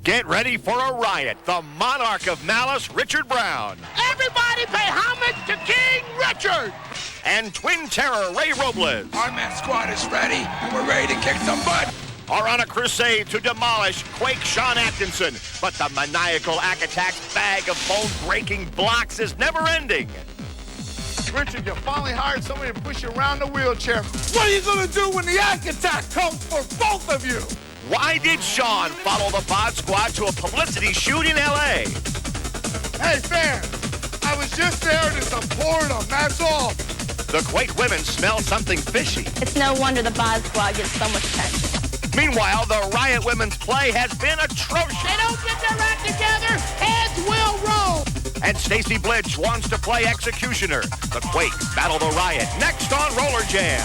Get ready for a riot. The monarch of malice, Richard Brown. Everybody pay homage to King Richard. And twin terror, Ray Robles. Our man squad is ready, and we're ready to kick some butt. Are on a crusade to demolish Quakes Sean Atkinson. But the maniacal Ack Attack's bag of bone-breaking blocks is never ending. Richard, you finally hired somebody to push you around the wheelchair. What are you going to do when the Ack Attack comes for both of you? Why did Sean follow the Bod Squad to a publicity shoot in L.A.? Hey, fans, I was just there to support them, that's all. The Quake women smell something fishy. It's no wonder the Bod Squad gets so much attention. Meanwhile, the Riot women's play has been atrocious. They don't get their act together, heads will roll. And Stacy Blitch wants to play executioner. The Quakes battle the Riot next on Roller Jam.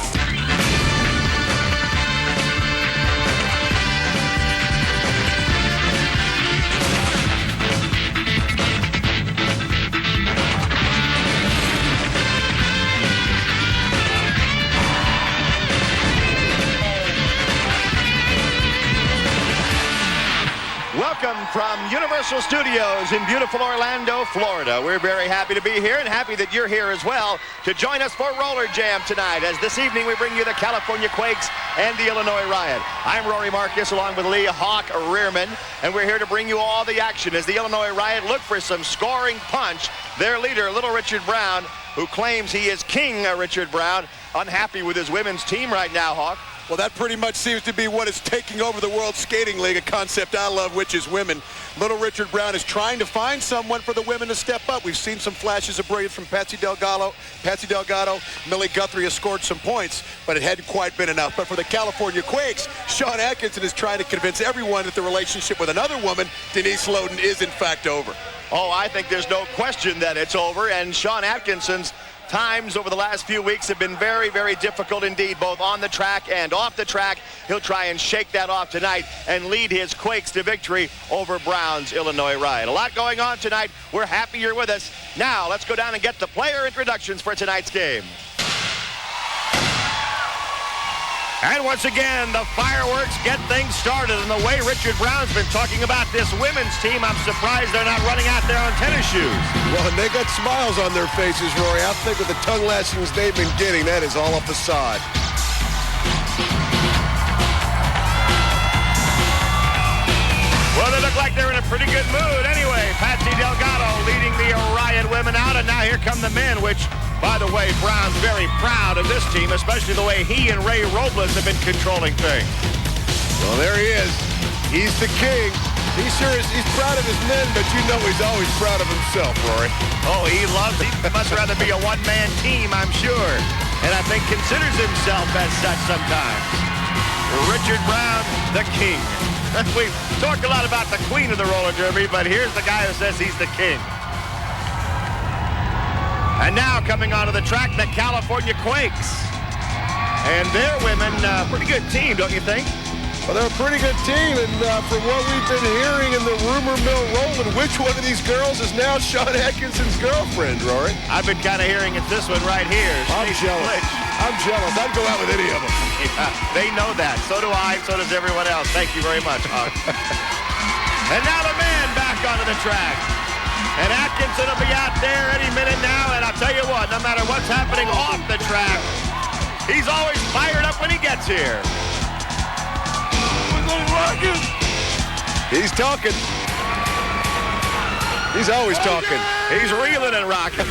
Welcome from Universal Studios in beautiful Orlando, Florida. We're very happy to be here and happy that you're here as well to join us for Roller Jam tonight, as this evening we bring you the California Quakes and the Illinois Riot. I'm Rory Marcus along with Lee Hawk Rearman, and we're here to bring you all the action as the Illinois Riot look for some scoring punch. Their leader, Little Richard Brown, who claims he is King Richard Brown, unhappy with his women's team right now, Hawk. Well, that pretty much seems to be what is taking over the World Skating League, a concept I love, which is women. Little Richard Brown is trying to find someone for the women to step up. We've seen some flashes of brilliance from Patsy Delgado. Millie Guthrie has scored some points, but it hadn't quite been enough. But for the California Quakes, Sean Atkinson is trying to convince everyone that the relationship with another woman, Denise Loden, is in fact over. Oh, I think there's no question that it's over, and Sean Atkinson's times over the last few weeks have been very, very difficult indeed, both on the track and off the track. He'll try and shake that off tonight and lead his Quakes to victory over Brown's Illinois Riot. A lot going on tonight. We're happy you're with us. Now, let's go down and get the player introductions for tonight's game. And once again, the fireworks get things started. And the way Richard Brown's been talking about this women's team, I'm surprised they're not running out there on tennis shoes. Well, and they got smiles on their faces, Rory. I think with the tongue lashings they've been getting, that is all a facade. Well, they look like they're in a pretty good mood. Anyway, Patsy Delgado leading the Riot women out, and now here come the men, which, by the way, Brown's very proud of this team, especially the way he and Ray Robles have been controlling things. Well, there he is. He's the king. He sure is. He's proud of his men, but you know he's always proud of himself, Rory. Oh, he must rather be a one-man team, I'm sure. And I think considers himself as such sometimes. Richard Brown, the king. We've talked a lot about the queen of the roller derby, but here's the guy who says he's the king. And now coming onto the track, the California Quakes. And their women, pretty good team, don't you think? Well, they're a pretty good team, and from what we've been hearing in the rumor mill rolling, which one of these girls is now Sean Atkinson's girlfriend, Rory? I've been kind of hearing it's this one right here. I'm jealous. I'm jealous. I'd go out with any of them. Yeah, they know that. So do I. So does everyone else. Thank you very much, Hawk. And now the man back onto the track. And Atkinson will be out there any minute now, and I'll tell you what, no matter what's happening off the track, he's always fired up when he gets here. We're gonna rock him. He's talking. He's always talking. He's reeling and rocking.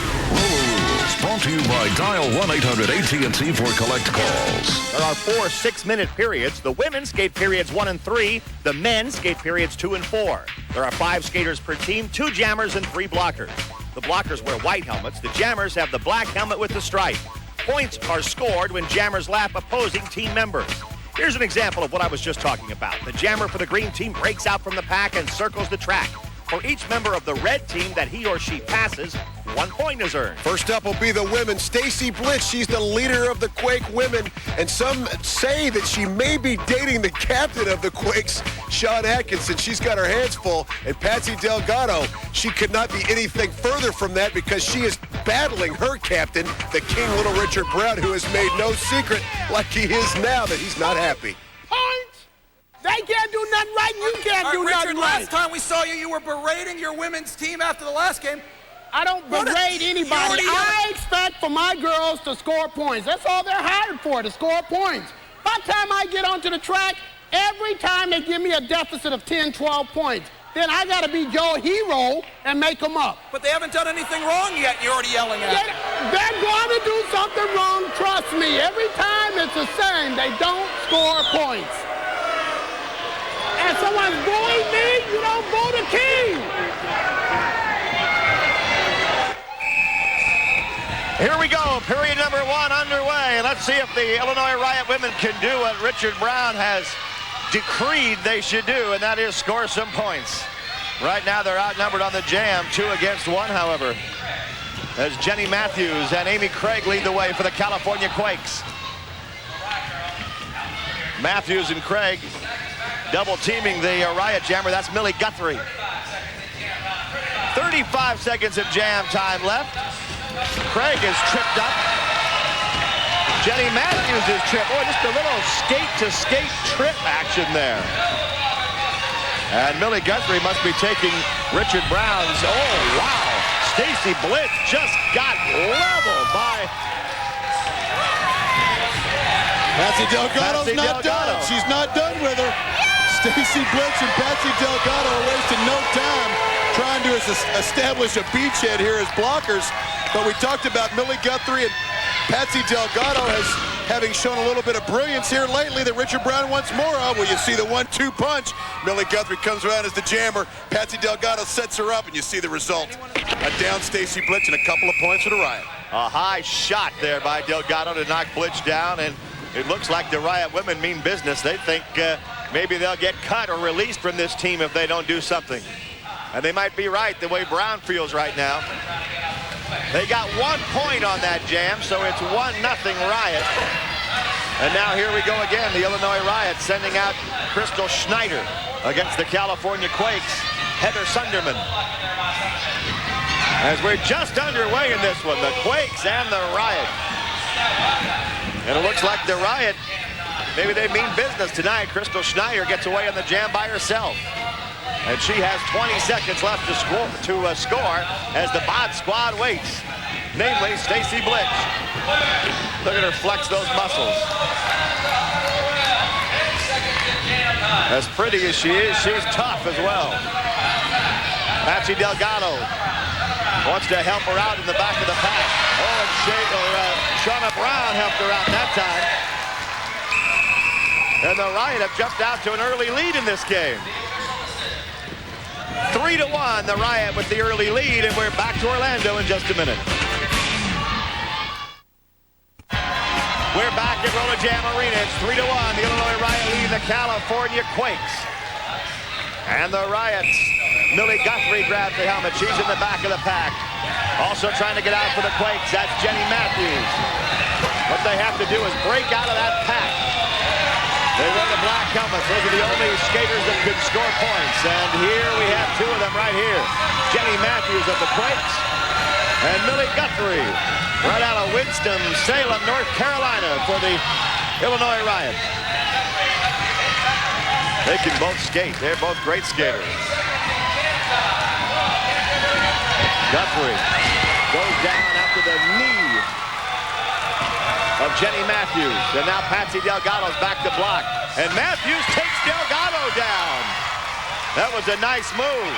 Brought to you by Dial 1-800-AT&T for collect calls. There are 4 6-minute periods. The women skate periods 1 and 3. The men skate periods 2 and 4. There are 5 skaters per team, 2 jammers and 3 blockers. The blockers wear white helmets. The jammers have the black helmet with the stripe. Points are scored when jammers lap opposing team members. Here's an example of what I was just talking about. The jammer for the green team breaks out from the pack and circles the track. For each member of the red team that he or she passes, 1 point is earned. First up will be the women. Stacy Blitch, she's the leader of the Quake women, and some say that she may be dating the captain of the Quakes, Sean Atkinson. She's got her hands full. And Patsy Delgado, she could not be anything further from that because she is battling her captain, the King Little Richard Brown, who has made no secret, like he is now, that he's not happy. Point! They can't do nothing right, and you can't do Richard, nothing right. last time we saw you, you were berating your women's team after the last game. I don't berate anybody. I expect for my girls to score points. That's all they're hired for, to score points. By the time I get onto the track, every time they give me a deficit of 10, 12 points, then I got to be Joe Hero and make them up. But they haven't done anything wrong yet, and you're already yelling at them. They're going to do something wrong, trust me. Every time it's the same. They don't score points. And someone's booing me, you don't boo the king. Here we go, period number 1 underway. Let's see if the Illinois Riot women can do what Richard Brown has decreed they should do, and that is score some points. Right now they're outnumbered on the jam, 2 against 1, however, as Jenny Matthews and Amy Craig lead the way for the California Quakes. Matthews and Craig double teaming the Riot jammer. That's Millie Guthrie. 35 seconds of jam time left. Craig is tripped up. Jenny Matthews is tripped. Oh, just a little skate-to-skate trip action there. And Millie Guthrie must be taking Richard Brown's. Oh, wow. Stacy Blitz just got leveled by Patsy Delgado's Patsy not Delgado. done. She's not done with her. Stacy Blitz and Patsy Delgado are wasting no time trying to establish a beachhead here as blockers. But we talked about Millie Guthrie and Patsy Delgado as having shown a little bit of brilliance here lately that Richard Brown wants more of. Well, you see the 1-2 punch. Millie Guthrie comes around as the jammer. Patsy Delgado sets her up, and you see the result. A down Stacy Blitz and a couple of points for the Riot. a high shot there by Delgado to knock Blitz down, and it looks like the Riot women mean business. They think maybe they'll get cut or released from this team if they don't do something. And they might be right the way Brown feels right now. They got 1 point on that jam, so it's 1-0 Riot. And now here we go again. The Illinois Riot sending out Crystal Schneider against the California Quakes. Heather Sunderman. As we're just underway in this one, the Quakes and the Riot. And it looks like the Riot, maybe they mean business tonight. Crystal Schneider gets away on the jam by herself. And she has 20 seconds left to score as the Bod Squad waits. Namely, Stacy Blitz. Look at her flex those muscles. As pretty as she is, she's tough as well. Patsy Delgado wants to help her out in the back of the pack. Oh, and Shauna Brown helped her out that time. And the Riot have jumped out to an early lead in this game. 3-1, the Riot with the early lead, and we're back to Orlando in just a minute. We're back at Roller Jam Arena. It's 3-1. The Illinois Riot lead the California Quakes. And the Riot's Millie Guthrie grabs the helmet. She's in the back of the pack. Also trying to get out for the Quakes. That's Jenny Matthews. What they have to do is break out of that pack. They wear the black helmets. Those are the only skaters that could score points. And here we have two of them right here. Jenny Matthews of the Quakes and Millie Guthrie right out of Winston-Salem, North Carolina for the Illinois Riot. They can both skate. They're both great skaters. Guthrie goes down after the knee of Jenny Matthews. And now Patsy Delgado's back to block. And Matthews takes Delgado down. That was a nice move.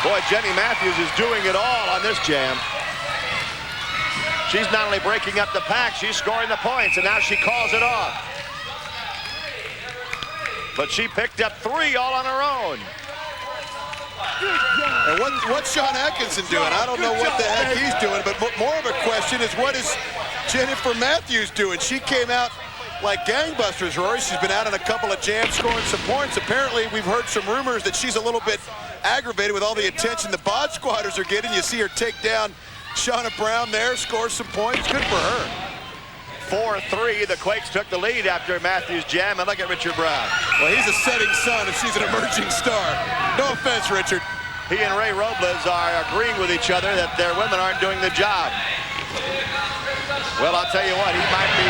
Boy, Jenny Matthews is doing it all on this jam. She's not only breaking up the pack, she's scoring the points, and now she calls it off. But she picked up 3 all on her own. And what's Sean Atkinson doing? I don't know what the heck he's doing, but more of a question is, what is Jennifer Matthews doing? She came out like gangbusters, Rory. She's been out in a couple of jams scoring some points. Apparently, we've heard some rumors that she's a little bit aggravated with all the attention the Bod Squatters are getting. You see her take down Shauna Brown there, score some points. Good for her. 4-3, the Quakes took the lead after Matthews' jam, and look at Richard Brown. Well, he's a setting sun, and she's an emerging star. No offense, Richard. He and Ray Robles are agreeing with each other that their women aren't doing the job. Well, I'll tell you what, he might be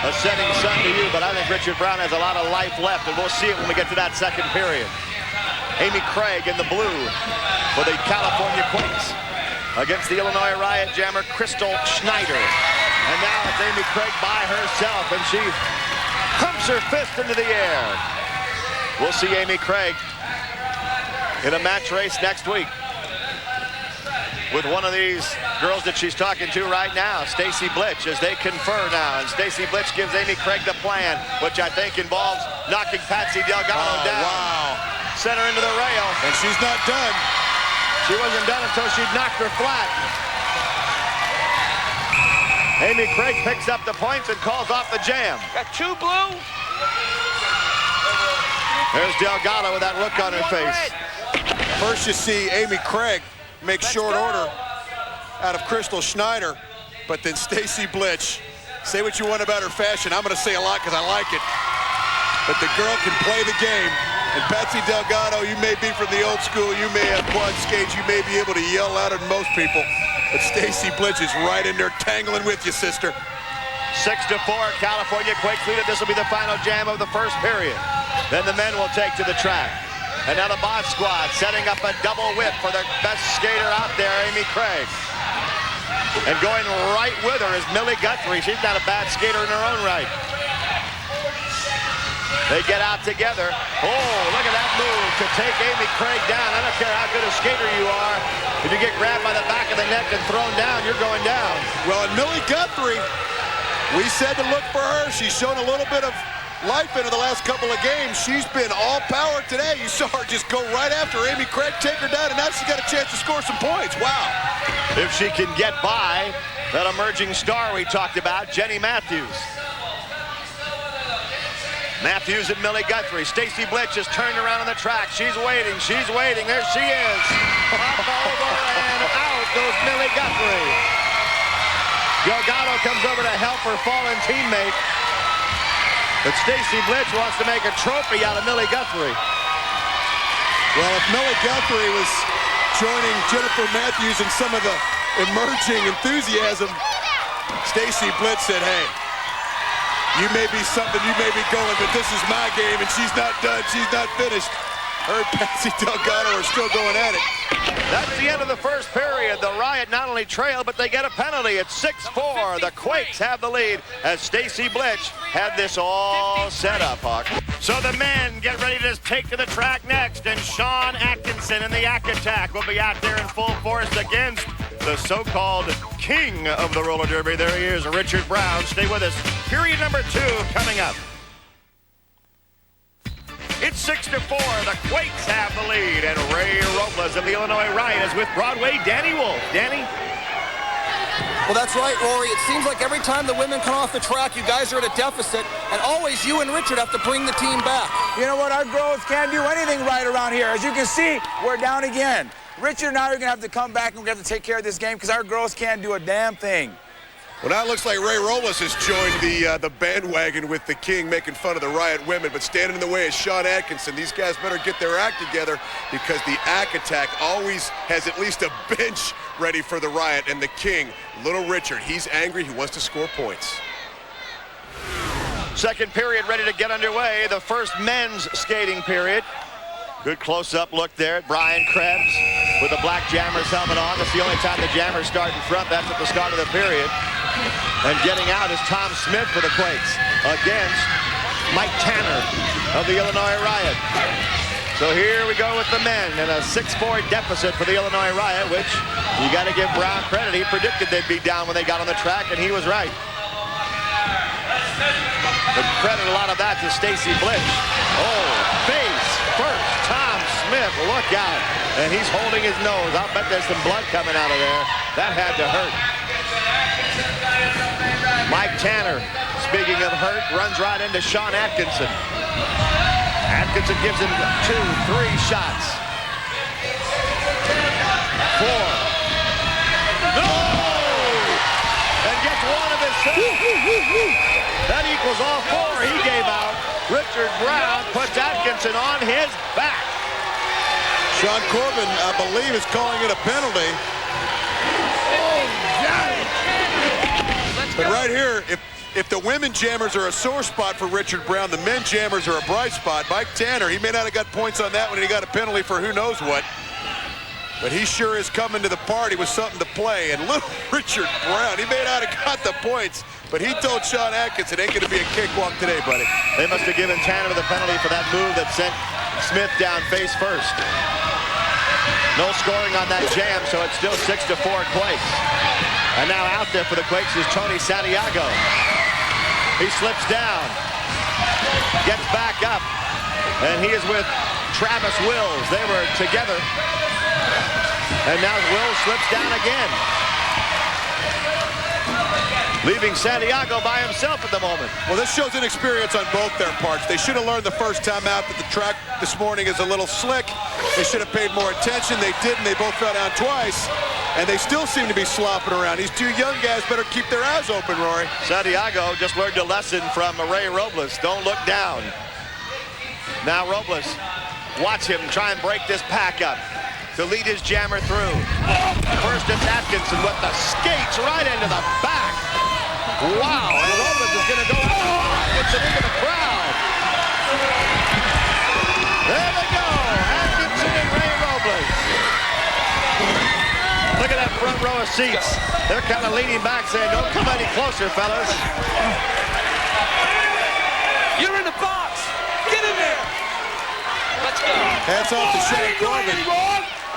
a setting sun to you, but I think Richard Brown has a lot of life left, and we'll see it when we get to that second period. Amy Craig in the blue for the California Quakes against the Illinois Riot jammer Crystal Schneider. And now it's Amy Craig by herself, and she pumps her fist into the air. We'll see Amy Craig in a match race next week with one of these girls that she's talking to right now, Stacy Blitch, as they confer now. And Stacy Blitch gives Amy Craig the plan, which I think involves knocking Patsy Delgado down. Wow. Send her into the rail. And she's not done. She wasn't done until she knocked her flat. Amy Craig picks up the points and calls off the jam. Got 2 blue. There's Delgado with that look on her face. First you see Amy Craig make short order out of Crystal Schneider, but then Stacy Blitch, say what you want about her fashion. I'm going to say a lot because I like it. But the girl can play the game. And Patsy Delgado, you may be from the old school, you may have quad skates, you may be able to yell louder than most people, but Stacy Blitch is right in there tangling with you, sister. 6-4, California Quakes lead it. This will be the final jam of the first period. Then the men will take to the track. And now the Bod squad setting up a double whip for their best skater out there, Amy Craig. And going right with her is Millie Guthrie. She's not a bad skater in her own right. They get out together. Oh, look at that move to take Amy Craig down. I don't care how good a skater you are. If you get grabbed by the back of the neck and thrown down, you're going down. Well, and Millie Guthrie, we said to look for her. She's shown a little bit of life into the last couple of games. She's been all power today. You saw her just go right after Amy Craig, take her down, and now she's got a chance to score some points. Wow. If she can get by that emerging star we talked about, Jenny Matthews. Matthews and Millie Guthrie. Stacy Blitch is turned around on the track. She's waiting. She's waiting. There she is. Up over and out goes Millie Guthrie. Delgado comes over to help her fallen teammate. But Stacy Blitch wants to make a trophy out of Millie Guthrie. Well, if Millie Guthrie was joining Jennifer Matthews in some of the emerging enthusiasm, Stacy Blitch said, hey, you may be something, you may be going, but this is my game, and she's not done, she's not finished. Her and Patsy Delgado are still going at it. That's the end of the first period. The Riot not only trail, but they get a penalty. It's 6-4. The Quakes have the lead as Stacy Blitch had this all set up, Hawk. So the men get ready to take to the track next, and Sean Atkinson and the Ack Attack will be out there in full force against the so-called king of the roller derby. There he is, Richard Brown. Stay with us. Period number 2 coming up. It's 6-4. The Quakes have the lead, and Ray Robles of the Illinois Riot is with Broadway Danny Wolf. Danny? Well, that's right, Rory. It seems like every time the women come off the track, you guys are at a deficit, and always you and Richard have to bring the team back. You know what? Our girls can't do anything right around here. As you can see, we're down again. Richard and I are going to have to come back, and we're going to have to take care of this game because our girls can't do a damn thing. Well, now it looks like Ray Robles has joined the bandwagon with the king, making fun of the Riot women, but standing in the way is Sean Atkinson. These guys better get their act together because the Ack Attack always has at least a bench ready for the Riot, and the king, Little Richard, he's angry. He wants to score points. Second period ready to get underway. The first men's skating period. Good close-up look there at Brian Krebs with the black Jammers helmet on. That's the only time the Jammers start in front. That's at the start of the period. And getting out is Tom Smith for the Quakes against Mike Tanner of the Illinois Riot. So here we go with the men in a 6-4 deficit for the Illinois Riot, which you got to give Brown credit. He predicted they'd be down when they got on the track, and he was right. But credit a lot of that to Stacy Blitch. Oh, face first. Tom Smith, look out. And he's holding his nose. I'll bet there's some blood coming out of there. That had to hurt. Mike Tanner, speaking of hurt, runs right into Sean Atkinson. Atkinson gives him 2, 3 shots. 4. No! And gets one of his 7. That equals all 4 he gave out. Richard Brown puts Atkinson on his back. Sean Corbin, I believe, is calling it a penalty. Oh, Johnny! But right here, if the women jammers are a sore spot for Richard Brown, the men jammers are a bright spot. Mike Tanner, he may not have got points on that one, and he got a penalty for who knows what. But he sure is coming to the party with something to play. And little Richard Brown, he may not have got the points, but he told Sean Atkins it ain't going to be a cakewalk today, buddy. They must have given Tanner the penalty for that move that sent Smith down face first. No scoring on that jam, so it's still 6-4 Quakes. And now out there for the Quakes is Tony Santiago. He slips down, gets back up, and he is with Travis Wills. They were together. And now Wills slips down again, leaving Santiago by himself at the moment. Well, this shows inexperience on both their parts. They should have learned the first time out that the track this morning is a little slick. They should have paid more attention. They didn't. They both fell down twice, and they still seem to be slopping around. These two young guys better keep their eyes open, Rory. Santiago just learned a lesson from Ray Robles. Don't look down. Now Robles, watch him try and break this pack up to lead his jammer through. First it's Atkinson with the skates right into the back. Wow, and Robles is going to go Atkinson into the crowd. There they go, Atkinson and Ray Robles. Look at that front row of seats. They're kind of leaning back saying, don't come any closer, fellas. You're in the box. Get in there. Let's go. Hats off to Sean Corbin.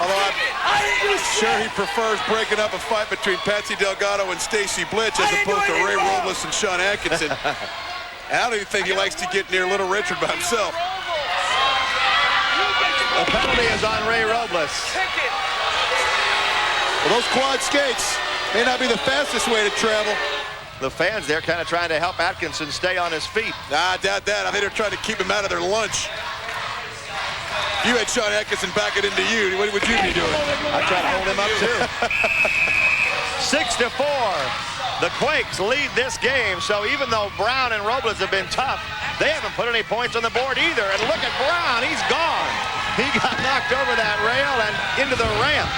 Although I'm sure he prefers breaking up a fight between Patsy Delgado and Stacy Blitch as opposed to Ray Robles and Sean Atkinson. And I don't even think he likes to get near little Richard by himself. The penalty is on Ray Robles. Well, those quad skates may not be the fastest way to travel. The fans there kind of trying to help Atkinson stay on his feet. Nah, I doubt that. I think they're trying to keep him out of their lunch. If you had Sean Atkinson back it into you, what would you be doing? I'd try to hold him up too. 6-4. The Quakes lead this game, so even though Brown and Robles have been tough, they haven't put any points on the board either. And look at Brown, he's gone. He got knocked over that rail and into the ramp.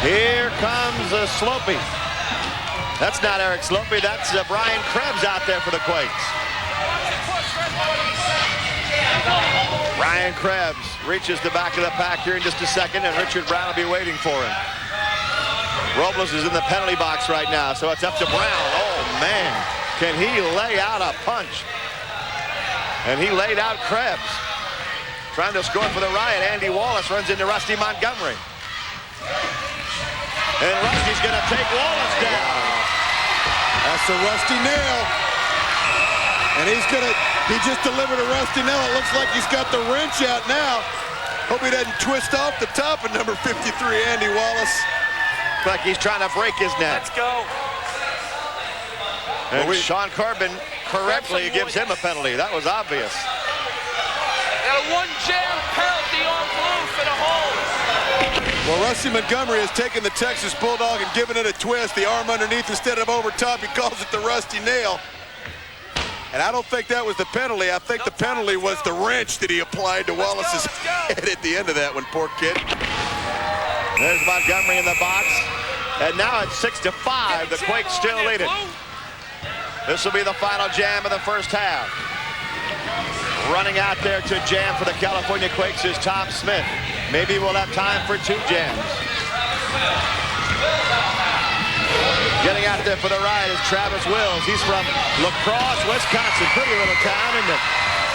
Here comes Slopey. That's not Eric Slopey, that's Brian Krebs out there for the Quakes. Ryan Krebs reaches the back of the pack here in just a second, and Richard Brown will be waiting for him. Robles is in the penalty box right now, so it's up to Brown. Oh, man, can he lay out a punch? And he laid out Krebs. Trying to score for the Riot. Andy Wallace runs into Rusty Montgomery. And Rusty's going to take Wallace down. That's the Rusty nail. And he just delivered a Rusty nail. It looks like he's got the wrench out now. Hope he doesn't twist off the top of number 53, Andy Wallace. Looks like he's trying to break his neck. Let's go. And Sean Corbin correctly gives him a penalty. That was obvious. Got a one-jam penalty on blue for the hole. Well, Rusty Montgomery has taken the Texas Bulldog and given it a twist. The arm underneath instead of over top. He calls it the Rusty nail. And I don't think that was the penalty. I think the penalty was the wrench that he applied to Wallace's head at the end of that one. Poor kid. There's Montgomery in the box. And now it's 6-5. The Quakes still lead it. This will be the final jam of the first half. Running out there to jam for the California Quakes is Tom Smith. Maybe we'll have time for two jams. Getting out there for the Riot is Travis Wills. He's from La Crosse, Wisconsin. Pretty little town, isn't it?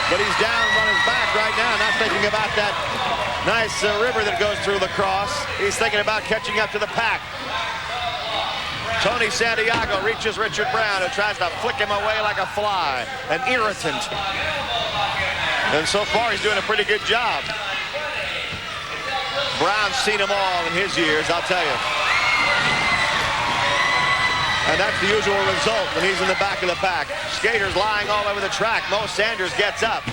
But he's down on his back right now, not thinking about that nice river that goes through La Crosse. He's thinking about catching up to the pack. Tony Santiago reaches Richard Brown, who tries to flick him away like a fly, an irritant. And so far, he's doing a pretty good job. Brown's seen them all in his years, I'll tell you. And that's the usual result when he's in the back of the pack. Skaters lying all over the track. Mo Sanders gets up.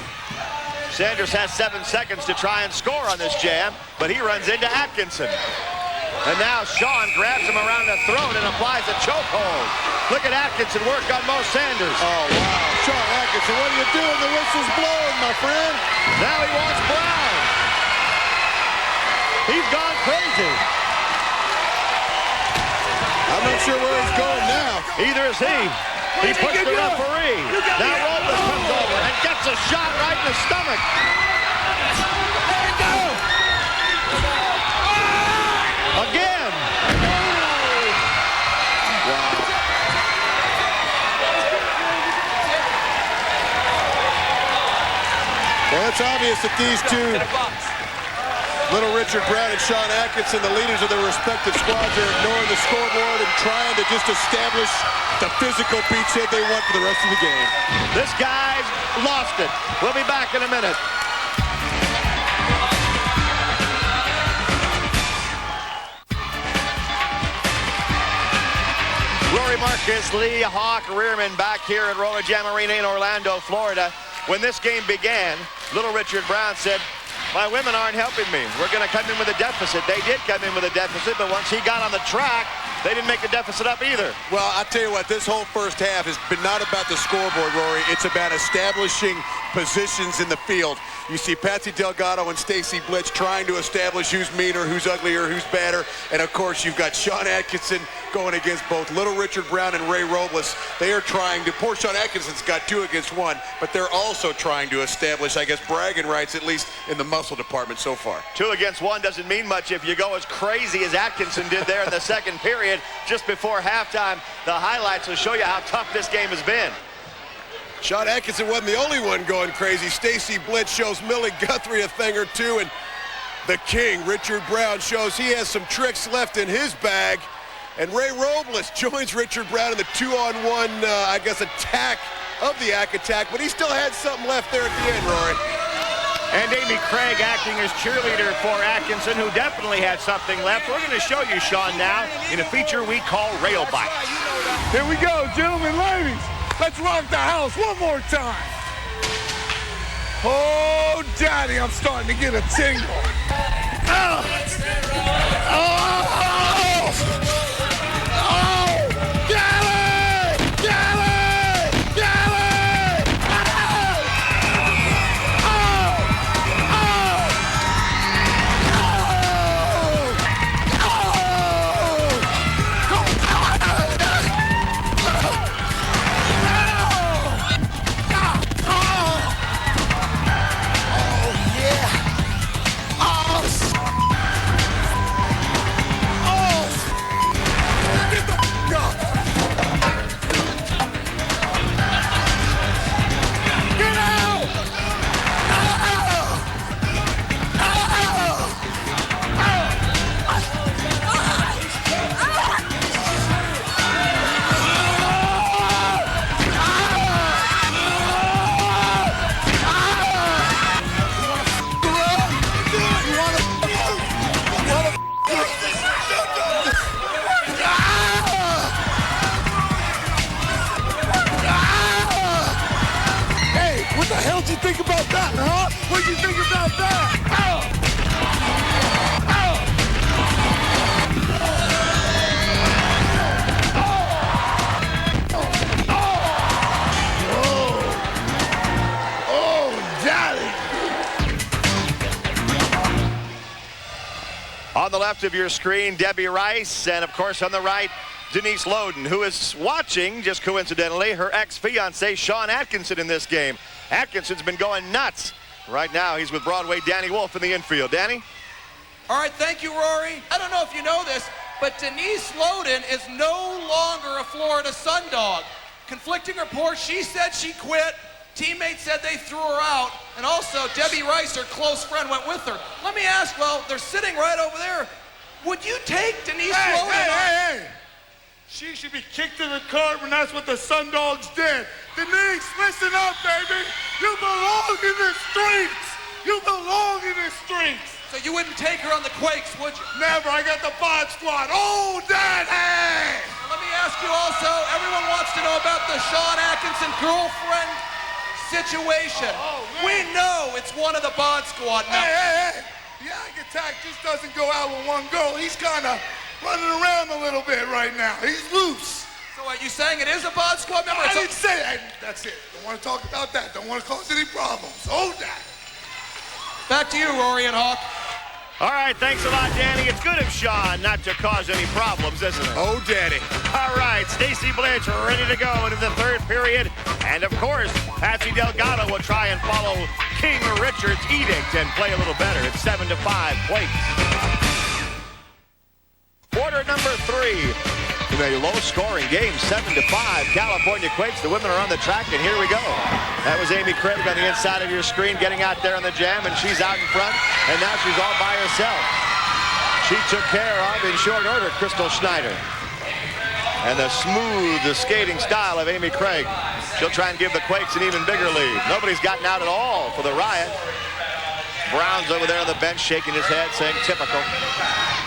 Sanders has 7 seconds to try and score on this jam, but he runs into Atkinson. And now Sean grabs him around the throat and applies a chokehold. Look at Atkinson work on Mo Sanders. Oh, wow. Sean Atkinson, what are you doing? The whistle's blowing, my friend. Now he wants Brown. He's gone crazy. I'm not sure where he's going now. Either is he. He pushed the referee. Now Robles comes over and gets a shot right in the stomach. Again. Wow. Well, it's obvious that these two, Little Richard Brown and Sean Atkinson, the leaders of their respective squads, are ignoring the scoreboard and trying to just establish the physical beachhead they want for the rest of the game. This guy's lost it. We'll be back in a minute. Rory Marcus, Lee Hawk, Rearman back here at Roller Jam Arena in Orlando, Florida. When this game began, Little Richard Brown said, "My women aren't helping me. We're going to come in with a deficit." They did come in with a deficit, but once he got on the track, they didn't make the deficit up either. Well, I'll tell you what, this whole first half has been not about the scoreboard, Rory. It's about establishing positions in the field. You see Patsy Delgado and Stacy Blitz trying to establish who's meaner, who's uglier, who's badder. And, of course, you've got Sean Atkinson going against both Little Richard Brown and Ray Robles. They are trying to, poor Sean Atkinson's got 2 against 1, but they're also trying to establish, I guess, bragging rights, at least in the muscle department so far. 2 against 1 doesn't mean much if you go as crazy as Atkinson did there in the second period just before halftime. The highlights will show you how tough this game has been. Sean Atkinson wasn't the only one going crazy. Stacy Blitz shows Millie Guthrie a thing or two, and the king, Richard Brown, shows he has some tricks left in his bag. And Ray Robles joins Richard Brown in the 2-on-1, I guess, attack of the Ack attack, but he still had something left there at the end, Rory. And Amy Craig acting as cheerleader for Atkinson, who definitely had something left. We're going to show you, Sean, now in a feature we call Rail Bites. Here we go, gentlemen, ladies. Let's rock the house one more time. Oh, Daddy, I'm starting to get a tingle. Oh! Oh! Oh! Get it! Get it! Get it! Oh! Oh! What you think about that, huh? What do you think about that? Oh, Daddy! On the left of your screen, Debbie Rice, and of course on the right, Denise Loden, who is watching, just coincidentally, her ex-fiancé Sean Atkinson in this game. Atkinson's been going nuts. Right now, he's with Broadway Danny Wolf in the infield. Danny? All right, thank you, Rory. I don't know if you know this, but Denise Loden is no longer a Florida Sundog. Conflicting reports, she said she quit. Teammates said they threw her out. And also, Debbie Rice, her close friend, went with her. Let me ask, well, they're sitting right over there. Would you take Denise Loden? Hey! She should be kicked to the curb, and that's what the Sundogs did. Denise, listen up, baby. You belong in the streets. You belong in the streets. So you wouldn't take her on the Quakes, would you? Never. I got the bod squad. Oh, Daddy! Let me ask you also, everyone wants to know about the Sean Atkinson girlfriend situation. We know it's one of the bod squad members. Hey! The Ack attack just doesn't go out with one girl. He's kind of running around a little bit right now. He's loose. So are you saying it is a bod squad member? I didn't say that. That's it. Don't want to talk about that. Don't want to cause any problems. Hold that. Back to you, Rory and Hawk. All right, thanks a lot, Danny. It's good of Sean not to cause any problems, isn't it? Oh, Danny. All right, Stacy Blitch ready to go into the third period. And, of course, Patsy Delgado will try and follow King Richard's edict and play a little better. It's 7-5, Quakes. Quarter number 3. In a low-scoring game, 7-5, California Quakes. The women are on the track, and here we go. That was Amy Craig on the inside of your screen getting out there on the jam, and she's out in front, and now she's all by herself. She took care of, in short order, Crystal Schneider. And the smooth, the skating style of Amy Craig. She'll try and give the Quakes an even bigger lead. Nobody's gotten out at all for the Riot. Brown's over there on the bench shaking his head, saying typical.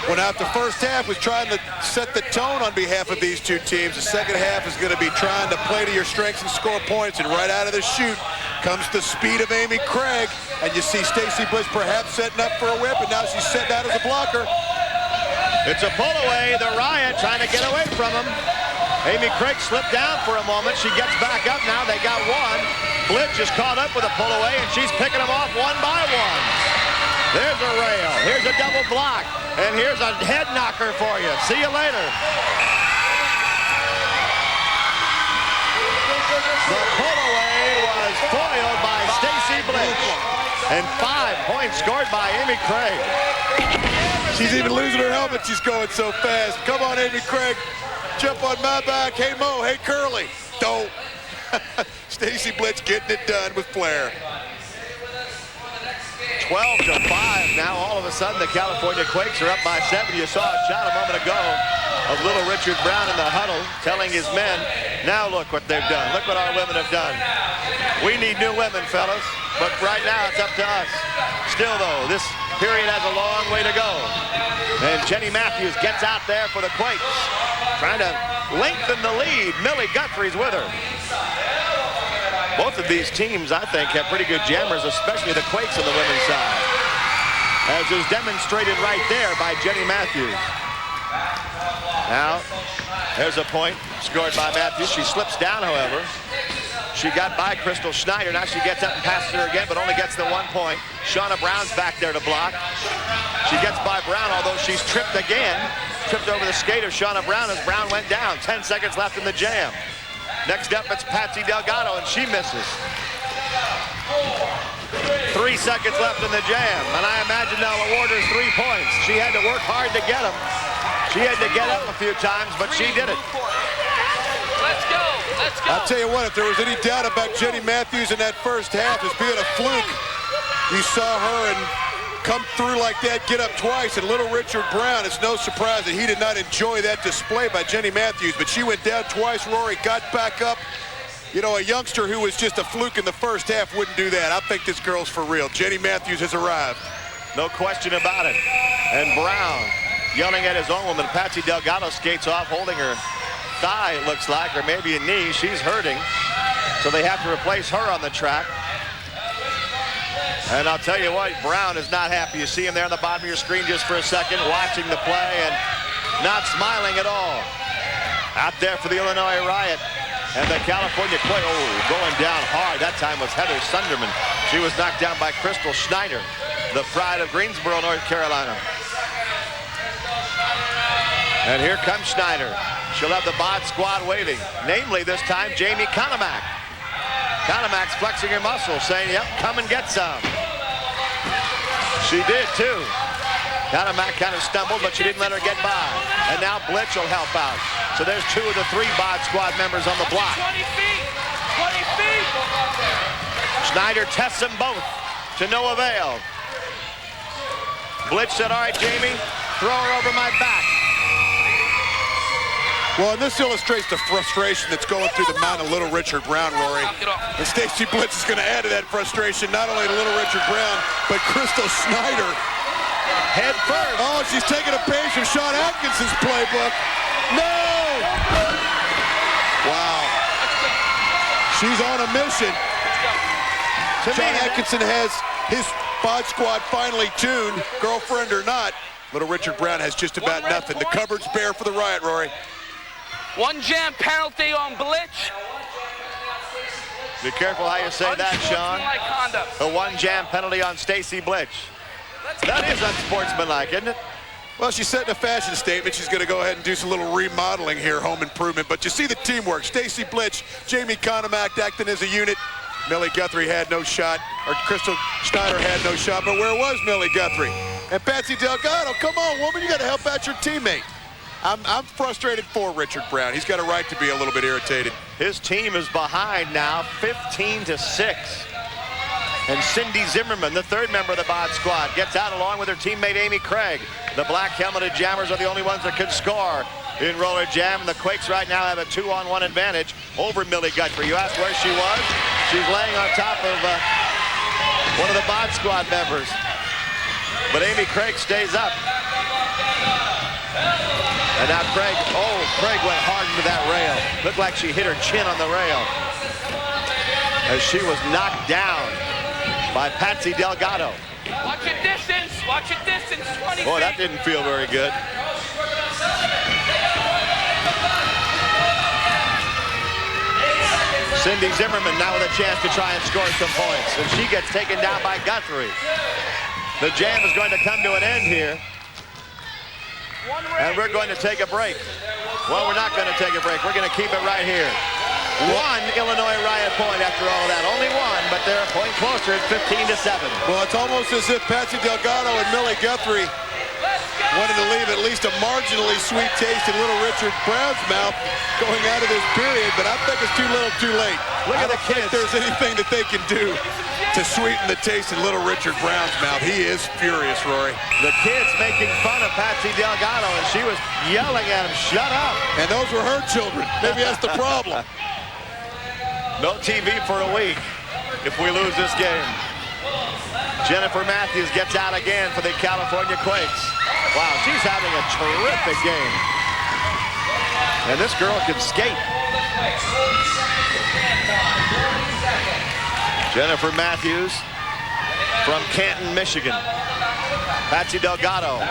Well, now, if the first half was trying to set the tone on behalf of these two teams, the second half is going to be trying to play to your strengths and score points. And right out of the chute comes the speed of Amy Craig. And you see Stacy Blitz perhaps setting up for a whip, and now she's setting out as a blocker. It's a pull away. The Riot trying to get away from him. Amy Craig slipped down for a moment. She gets back up now. They got one. Blitz is caught up with a pull away, and she's picking them off one by one. There's a rail. Here's a double block. And here's a head knocker for you. See you later. The pull away was foiled by Stacy Blitz. And 5 points scored by Amy Craig. She's even losing her helmet. She's going so fast. Come on, Amy Craig. Jump on my back. Hey, Mo. Hey, Curly. Don't. Stacy Blitz getting it done with flair. 12-5 now. All of a sudden, the California Quakes are up by 7. You saw a shot a moment ago of little Richard Brown in the huddle telling his men, now look what they've done. Look what our women have done. We need new women, fellas. But right now, it's up to us. Still, though, this period has a long way to go. And Jenny Matthews gets out there for the Quakes, trying to lengthen the lead. Millie Guthrie's with her. Both of these teams, I think, have pretty good jammers, especially the Quakes on the women's side, as is demonstrated right there by Jenny Matthews. Now, there's a point scored by Matthews. She slips down, however. She got by Crystal Schneider. Now she gets up and passes her again, but only gets the 1 point. Shauna Brown's back there to block. She gets by Brown, although she's tripped again. Tripped over the skate of Shauna Brown as Brown went down. 10 seconds left in the jam. Next up, it's Patsy Delgado, and she misses. 3 seconds left in the jam, and I imagine they'll award her 3 points. She had to work hard to get them. She had to get up a few times, but she did it. Let's go. Let's go. I'll tell you what, if there was any doubt about Jenny Matthews in that first half as being a fluke, you saw her and come through like that, get up twice, and little Richard Brown, it's no surprise that he did not enjoy that display by Jenny Matthews, but she went down twice. Rory got back up. You know, a youngster who was just a fluke in the first half wouldn't do that. I think this girl's for real. Jenny Matthews has arrived. No question about it. And Brown yelling at his own woman. Patsy Delgado skates off, holding her thigh, it looks like, or maybe a knee. She's hurting, so they have to replace her on the track. And I'll tell you what, Brown is not happy. You see him there on the bottom of your screen just for a second, watching the play and not smiling at all. Out there for the Illinois Riot. And the California Quakes, going down hard. That time was Heather Sunderman. She was knocked down by Crystal Schneider, the pride of Greensboro, North Carolina. And here comes Schneider. She'll have the bod squad waiting, namely this time Jamie Konomak. Konomak's flexing her muscles, saying, yep, come and get some. She did, too. Konomak kind of stumbled, but she didn't let her get by. And now Blitz will help out. So there's 2 of the 3 bod squad members on the block. 20 feet. 20 feet. Schneider tests them both to no avail. Blitz said, all right, Jamie, throw her over my back. Well, and this illustrates the frustration that's going through the mind of little Richard Brown, Rory. And Stacy Blitz is going to add to that frustration, not only to little Richard Brown, but Crystal Schneider. Head first. Oh, she's taking a page from Sean Atkinson's playbook. No! Wow. She's on a mission. Sean Atkinson has his bod squad finally tuned, girlfriend or not. Little Richard Brown has just about nothing. The cupboard's bare for the Riot, Rory. 1 jam penalty on Blitz. Be careful how you say that, Sean. A 1 jam penalty on Stacy Blitz. That is unsportsmanlike, isn't it? Well, she's setting a fashion statement. She's going to go ahead and do some little remodeling here, home improvement. But you see the teamwork. Stacy Blitch, Jamie Konomak acting as a unit. Millie Guthrie had no shot, or Crystal Schneider had no shot, but where was Millie Guthrie? And Patsy Delgado, come on, woman, you got to help out your teammate. I'm frustrated for Richard Brown. He's got a right to be a little bit irritated. His team is behind now, 15-6. And Cindy Zimmerman, the third member of the Bod Squad, gets out along with her teammate Amy Craig. The black helmeted Jammers are the only ones that can score in Roller Jam. And the Quakes right now have a 2-on-1 advantage over Millie Guthrie. You asked where she was? She's laying on top of one of the Bod Squad members. But Amy Craig stays up. And now Craig went hard into that rail. Looked like she hit her chin on the rail as she was knocked down by Patsy Delgado. Watch your distance. Watch your distance. 20 Boy, that didn't feel very good. Cindy Zimmerman now with a chance to try and score some points. And she gets taken down by Guthrie. The jam is going to come to an end here. And we're going to take a break. Well, we're not going to take a break. We're going to keep it right here. One Illinois Riot point after all that. Only one, but they're a point closer at 15-7. Well, it's almost as if Patsy Delgado and Millie Guthrie wanted to leave at least a marginally sweet taste in little Richard Brown's mouth going out of this period, but I think it's too little too late. Look at the kids. If there's anything that they can do to sweeten the taste in little Richard Brown's mouth. He is furious, Rory. The kids making fun of Patsy Delgado, and she was yelling at him, shut up. And those were her children. Maybe that's the problem. No TV for a week if we lose this game. Jennifer Matthews gets out again for the California Quakes. Wow, she's having a terrific game. And this girl can skate. Jennifer Matthews from Canton, Michigan. Patsy Delgado,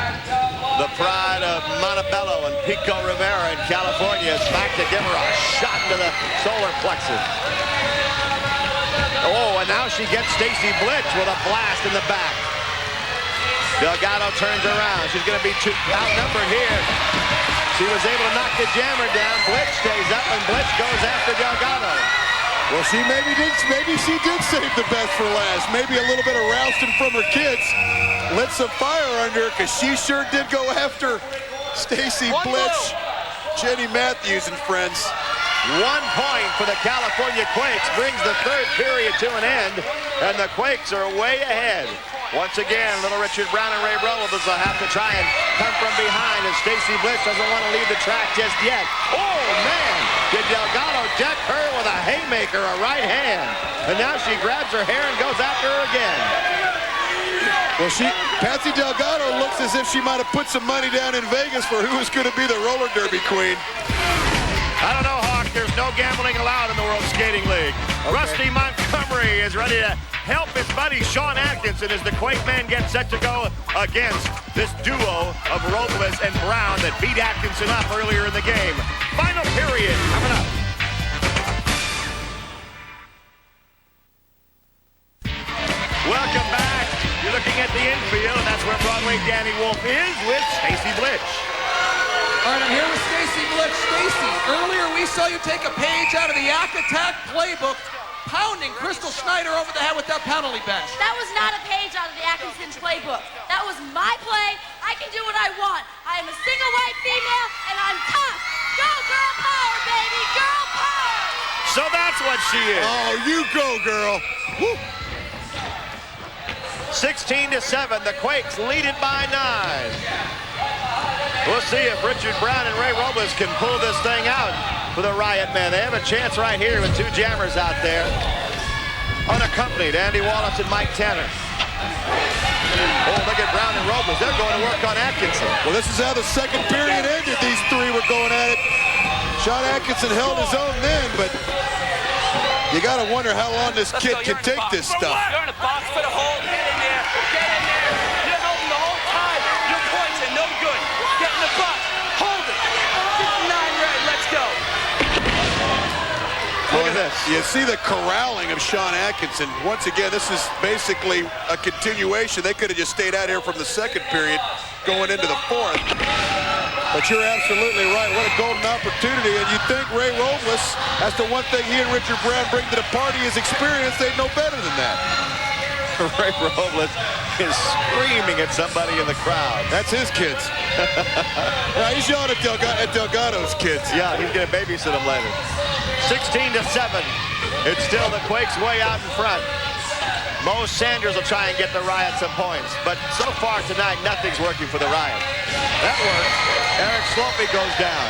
the pride of Montebello and Pico Rivera in California, is back to give her a shot into the solar plexus. Oh, and now she gets Stacy Blitch with a blast in the back. Delgado turns around. She's going to be outnumbered here. She was able to knock the jammer down. Blitch stays up, and Blitch goes after Delgado. Well, maybe she did save the best for last. Maybe a little bit of rousting from her kids lit some fire under her, because she sure did go after Stacy Blitch. Jenny Matthews and friends. 1 point for the California Quakes brings the third period to an end, and the Quakes are way ahead. Once again, little Richard Brown and Ray Robles will have to try and come from behind, as Stacy Blitz doesn't want to leave the track just yet. Oh, man! Did Delgado deck her with a haymaker, a right hand? And now she grabs her hair and goes after her again. Well, Patsy Delgado looks as if she might have put some money down in Vegas for who was going to be the roller derby queen. I don't know, Hawk. There's no gambling allowed in the World Skating League. Okay. Rusty Montgomery is ready to help his buddy Sean Atkinson as the Quake man gets set to go against this duo of Robles and Brown that beat Atkinson up earlier in the game. Final period coming up. Welcome back. You're looking at the infield, and that's where Broadway Danny Wolf is with Stacy Blitch. All right, I'm here with Stacy Blitch. Stacy, earlier we saw you take a page out of the Yak Attack playbook, pounding Crystal Schneider over the head with that penalty bench. That was not a page out of the Atkinson playbook. That was my play. I can do what I want. I am a single white female, and I'm tough. Go girl power, baby, girl power. So that's what she is. Oh, you go, girl. Woo. 16-7, the Quakes lead it by 9. We'll see if Richard Brown and Ray Robles can pull this thing out for the Riot men. They have a chance right here with 2 jammers out there. Unaccompanied, Andy Wallace and Mike Tanner. Oh, look at Brown and Robles. They're going to work on Atkinson. Well, this is how the second period ended. These 3 were going at it. Sean Atkinson held his own then, but you got to wonder how long this kid can take this stuff. You're in a box, put a hole, get in there, get in there. You're holding the whole time. Your points are no good. Get in the box, hold it. 9 red, let's go. Look at this. You see the corralling of Sean Atkinson. Once again, this is basically a continuation. They could have just stayed out here from the second period going into the fourth. But you're absolutely right. What a golden opportunity. And you'd think Ray Robles, that's the one thing he and Richard Brown bring to the party, is experience. They'd know better than that. Ray Robles is screaming at somebody in the crowd. That's his kids. Now he's yelling at Delgado's kids. Yeah, he's going to babysit them later. 16-7. It's still the Quakes way out in front. Mo Sanders will try and get the Riot some points. But so far tonight, nothing's working for the Riot. That works. Eric Slopey goes down.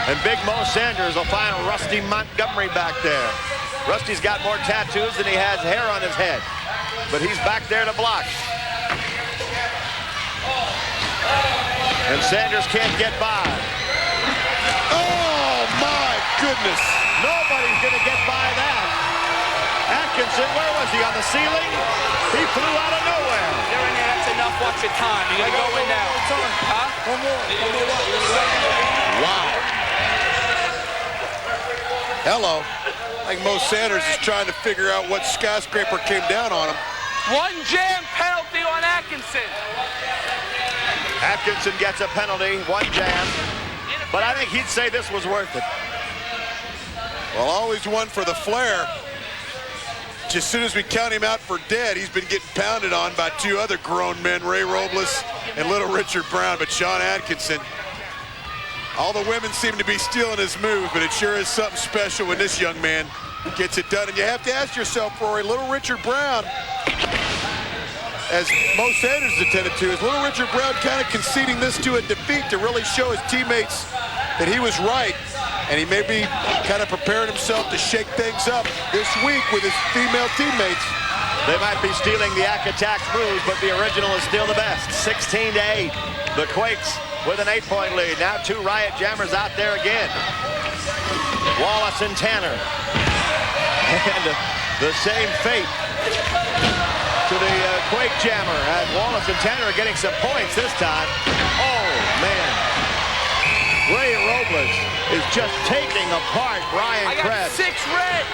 And big Mo Sanders will find Rusty Montgomery back there. Rusty's got more tattoos than he has hair on his head. But he's back there to block. And Sanders can't get by. Oh, my goodness. Nobody's going to get by that. Atkinson, where was he? On the ceiling? He flew out of nowhere. You're in there. That's enough. Watch your time. You're going to go in now. Huh? Wow. Hello. I think Mo Sanders is trying to figure out what skyscraper came down on him. One jam penalty on Atkinson. Atkinson gets a penalty, one jam. But I think he'd say this was worth it. Well, always one for the flair. Just as soon as we count him out for dead, he's been getting pounded on by two other grown men, Ray Robles and little Richard Brown. But Sean Atkinson, all the women seem to be stealing his move, but it sure is something special when this young man gets it done. And you have to ask yourself, Rory, little Richard Brown, as Mo Sanders attended to, is little Richard Brown kind of conceding this to a defeat to really show his teammates that he was right, and he may be kind of preparing himself to shake things up this week with his female teammates. They might be stealing the Attack's moves, but the original is still the best. 16-8. The Quakes with an 8-point lead. Now two Riot jammers out there again. Wallace and Tanner. And the same fate to the Quake jammer as Wallace and Tanner are getting some points this time. Oh, man. Ray Robles is just taking apart Brian Krebs. 6 red.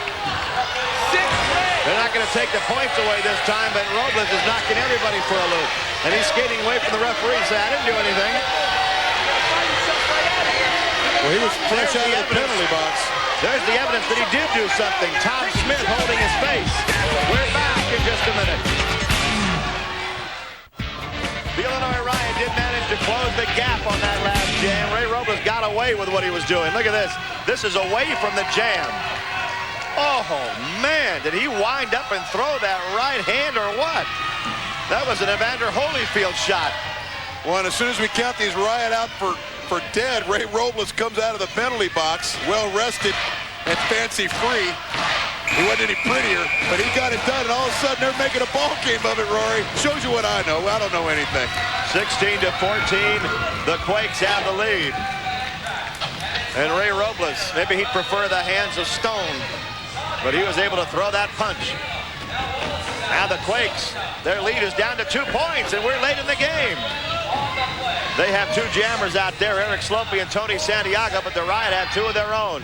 6 red. They're not going to take the points away this time, but Robles is knocking everybody for a loop. And he's skating away from the referee, saying, I didn't do anything. Well, he was fresh out of the penalty box. There's the evidence that he did do something. Tom Smith holding his face. We're back in just a minute. The Illinois Riot did manage to close the gap on that last jam. Ray Robles got away with what he was doing. Look at this. This is away from the jam. Oh, man. Did he wind up and throw that right hand or what? That was an Evander Holyfield shot. Well, and as soon as we count these Riot out for dead, Ray Robles comes out of the penalty box, well rested and fancy free. He wasn't any prettier, but he got it done, and all of a sudden they're making a ball game of it, Rory. Shows you what I know. I don't know anything. 16-14, the Quakes have the lead. And Ray Robles, maybe he'd prefer the hands of stone, but he was able to throw that punch. Now the Quakes, their lead is down to 2 points, and we're late in the game. They have two jammers out there, Eric Slopey and Tony Santiago, but the Riot have two of their own.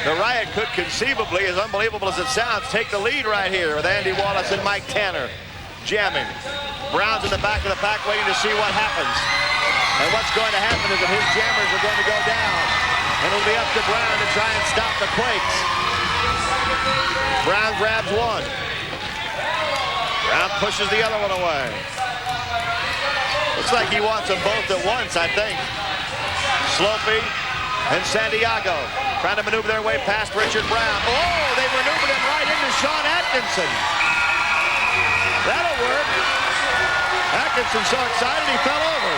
The Riot could conceivably, as unbelievable as it sounds, take the lead right here with Andy Wallace and Mike Tanner jamming. Brown's in the back of the pack waiting to see what happens. And what's going to happen is that his jammers are going to go down. And it'll be up to Brown to try and stop the Quakes. Brown grabs one. Brown pushes the other one away. Looks like he wants them both at once, I think. Slopey and Santiago trying to maneuver their way past Richard Brown. Oh, they maneuvered him right into Sean Atkinson. That'll work. Atkinson's so excited he fell over.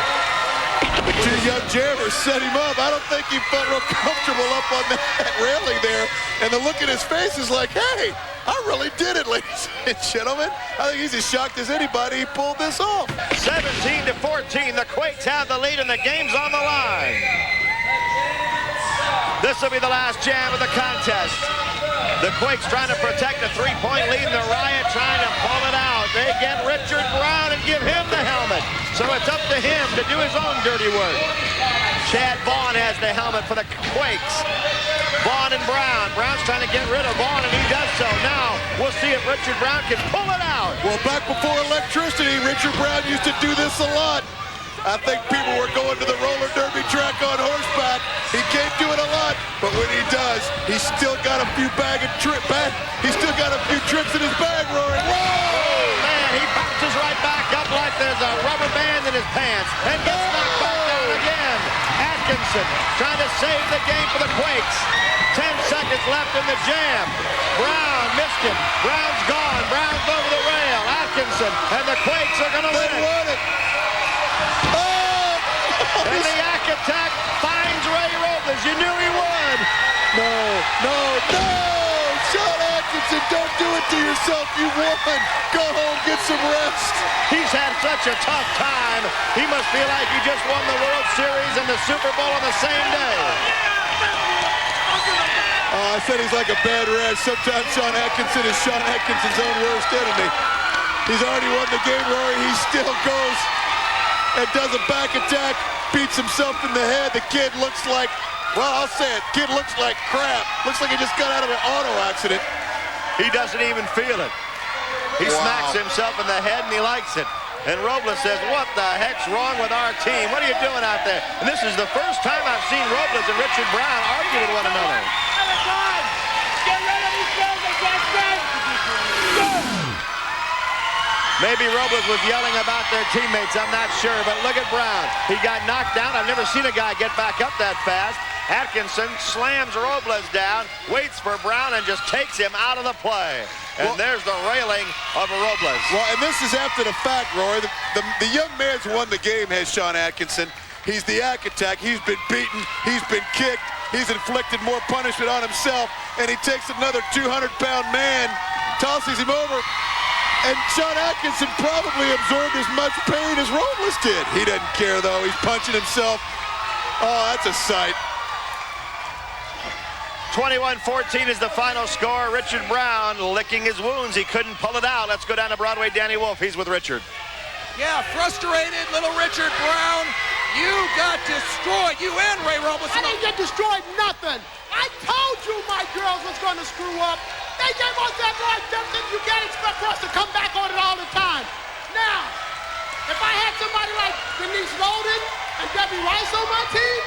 The two young jammers set him up. I don't think he felt real comfortable up on that railing there. And the look in his face is like, hey, I really did it, ladies and gentlemen. I think he's as shocked as anybody he pulled this off. 17-14, the Quakes have the lead and the game's on the line. This will be the last jam of the contest. The Quakes trying to protect a 3-point lead, and the Riot trying to pull it out. They get Richard Brown and give him the helmet. So it's up to him to do his own dirty work. Chad Vaughn has the helmet for the Quakes. Vaughn and Brown. Brown's trying to get rid of Vaughn, and he does so. Now, we'll see if Richard Brown can pull it out. Well, back before electricity, Richard Brown used to do this a lot. I think people were going to the roller derby track on horseback. He can't do it a lot, but when he does, he's still got a few he's still got a few tricks in his bag, Rory. Whoa! Oh, man, he bounces right back up like there's a rubber band in his pants and gets knocked back down again. Atkinson trying to save the game for the Quakes. 10 seconds left in the jam. Brown missed him. Brown's gone. Brown's over the rail. Atkinson and the Quakes are going to win it. And the Yak Attack finds Ray Robles. You knew he would. No. Sean Atkinson, don't do it to yourself. You won. Go home, get some rest. He's had such a tough time. He must feel like he just won the World Series and the Super Bowl on the same day. Oh, I said he's like a bad rash. Sometimes Sean Atkinson is Sean Atkinson's own worst enemy. He's already won the game, Rory. He still goes and does a back attack, beats himself in the head. The kid looks like, well, I'll say it, kid looks like crap. Looks like he just got out of an auto accident. He doesn't even feel it. He smacks himself in the head and he likes it. And Robles says, what the heck's wrong with our team? What are you doing out there? And this is the first time I've seen Robles and Richard Brown argue with one another. Get rid of these girls against them. Maybe Robles was yelling about their teammates, I'm not sure, but look at Brown. He got knocked down. I've never seen a guy get back up that fast. Atkinson slams Robles down, waits for Brown, and just takes him out of the play. And there's the railing of Robles. Well, and this is after the fact, Roy. The young man's won the game, has Sean Atkinson. He's the Yak Attack. He's been beaten. He's been kicked. He's inflicted more punishment on himself. And he takes another 200-pound man, tosses him over. And Sean Atkinson probably absorbed as much pain as Robles did. He doesn't care, though. He's punching himself. Oh, that's a sight. 21-14 is the final score. Richard Brown licking his wounds. He couldn't pull it out. Let's go down to Broadway. Danny Wolf, he's with Richard. Yeah, frustrated little Richard Brown. You got destroyed. You and Ray Robles. I didn't get destroyed nothing. I told you my girls was going to screw up. They gave us that right something. You can't expect for us to come back on it all the time. Now, if I had somebody like Denise Loden and Debbie Rice on my team,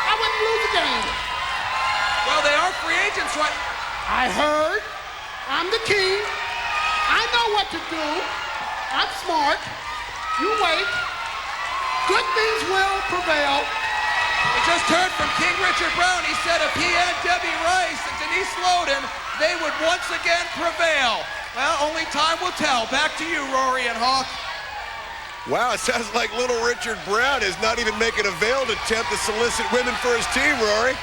I wouldn't lose the game. Well, they are free agents, right? I heard. I'm the king. I know what to do. I'm smart. You wait. Good things will prevail. We just heard from King Richard Brown. He said if he had Debbie Rice and Denise Loden, they would once again prevail. Well, only time will tell. Back to you, Rory and Hawk. Wow, it sounds like little Richard Brown is not even making a veiled attempt to solicit women for his team, Rory.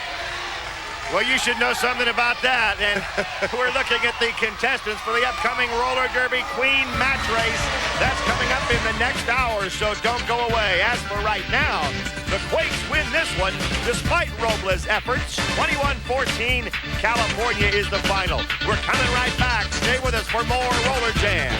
Well, you should know something about that. And we're looking at the contestants for the upcoming Roller Derby Queen match race. That's coming up in the next hour, so don't go away. As for right now, the Quakes win this one despite Robles' efforts. 21-14, California is the final. We're coming right back. Stay with us for more Roller Jam.